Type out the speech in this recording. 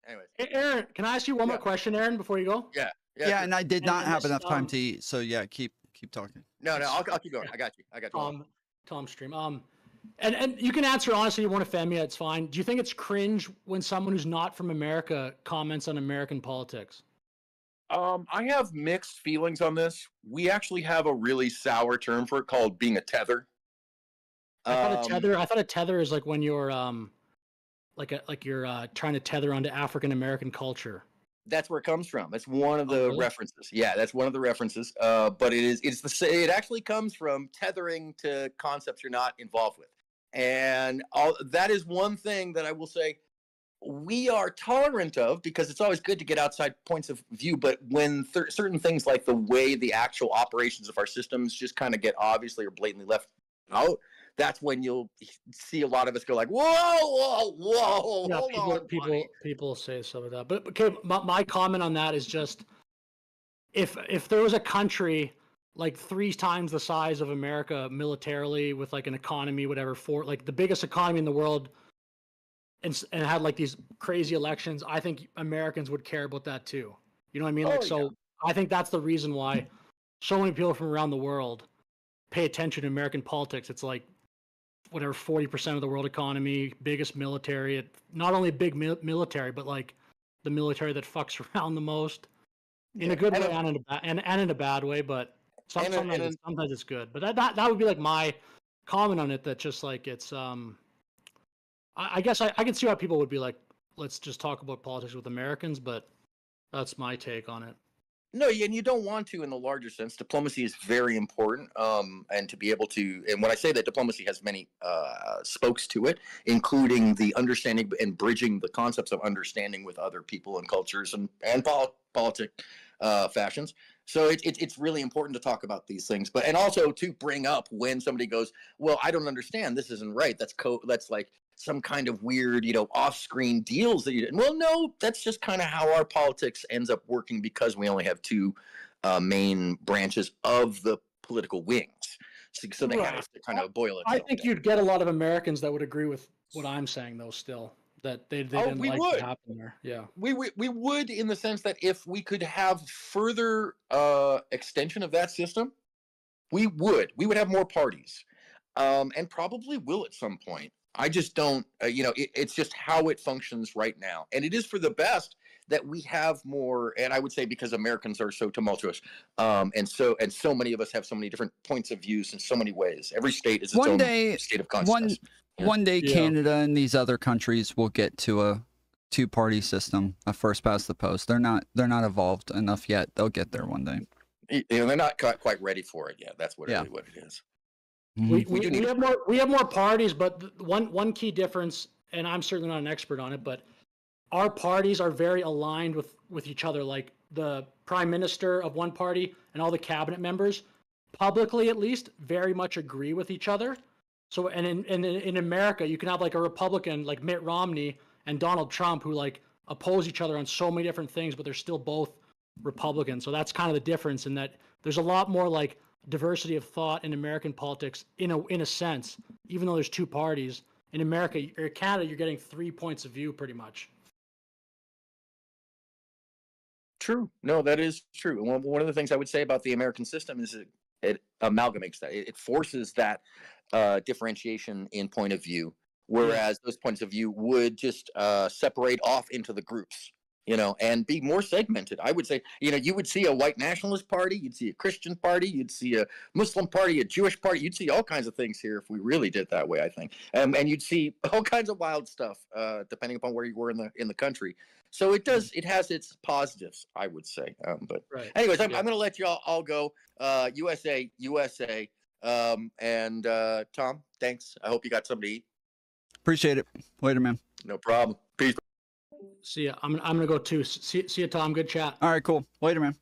Anyways. Aaron, can I ask you one more question, Aaron, before you go? Yeah. Yeah, and I did not have this, enough time to eat, so yeah, keep talking. No, I'll keep going. I got you. Tom Stream. And you can answer honestly. You won't offend me. It's fine. Do you think it's cringe when someone who's not from America comments on American politics? I have mixed feelings on this. We actually have a really sour term for it called being a tether. I thought a tether is like when you're you're trying to tether onto African American culture. That's where it comes from. That's one of the references. Yeah, that's one of the references. But it actually comes from tethering to concepts you're not involved with. And that is one thing that I will say we are tolerant of, because it's always good to get outside points of view. But when certain things like the way the actual operations of our systems just kind of get obviously or blatantly left out, that's when you'll see a lot of us go like, whoa. Yeah, people say some of that. But okay, my comment on that is just if there was a country like 3 times the size of America militarily, with like an economy, whatever, for like the biggest economy in the world, and had like these crazy elections, I think Americans would care about that too. You know what I mean? I think that's the reason why so many people from around the world pay attention to American politics. It's like whatever 40% of the world economy, biggest military, not only big military, but like the military that fucks around the most, in a good way and in a bad way. But sometimes it's good. But that would be like my comment on it. That just like it's I guess I can see why people would be like, let's just talk about politics with Americans, but that's my take on it. No, and you don't want to in the larger sense. Diplomacy is very important, and to be able to, and when I say that, diplomacy has many spokes to it, including the understanding and bridging the concepts of understanding with other people and cultures and politic fashions. So it's really important to talk about these things, and also to bring up when somebody goes, well, I don't understand, this isn't right. That's like some kind of weird, off-screen deals that you did. Well, no, that's just kind of how our politics ends up working, because we only have 2 main branches of the political wings. So they have to kind of boil it. I think you'd get a lot of Americans that would agree with what I'm saying, though, still. That they didn't like what happened there. Yeah. We would, in the sense that if we could have further extension of that system, we would have more parties, and probably will at some point. I just don't, it's just how it functions right now. And it is for the best that we have more, and I would say because Americans are so tumultuous, and so many of us have so many different points of views in so many ways. Every state is its own state of consciousness. One day Canada and these other countries will get to a 2-party system, a first past the post. They're not evolved enough yet. They'll get there one day. They're not quite ready for it yet. That's really what it is. We have more parties, but one key difference, and I'm certainly not an expert on it, but our parties are very aligned with each other. Like the prime minister of one party and all the cabinet members, publicly at least, very much agree with each other. So, and in America, you can have like a Republican like Mitt Romney and Donald Trump who like oppose each other on so many different things, but they're still both Republicans. So that's kind of the difference, in that there's a lot more like diversity of thought in American politics in a sense, even though there's 2 parties. In America or Canada, you're getting 3 points of view pretty much. True. No, that is true. And one of the things I would say about the American system is it amalgamates that. It forces that differentiation in point of view, whereas those points of view would just separate off into the groups, and be more segmented. I would say, you would see a white nationalist party, you'd see a Christian party, you'd see a Muslim party, a Jewish party, you'd see all kinds of things here if we really did that way, I think. And you'd see all kinds of wild stuff, depending upon where you were in the country. So it has its positives, I would say. But anyways, I'm going to let you all go. USA. And Tom, thanks. I hope you got something to eat. Appreciate it. Later, man. No problem. Peace. See ya. I'm gonna go too. See ya, Tom. Good chat. All right, cool. Later, man.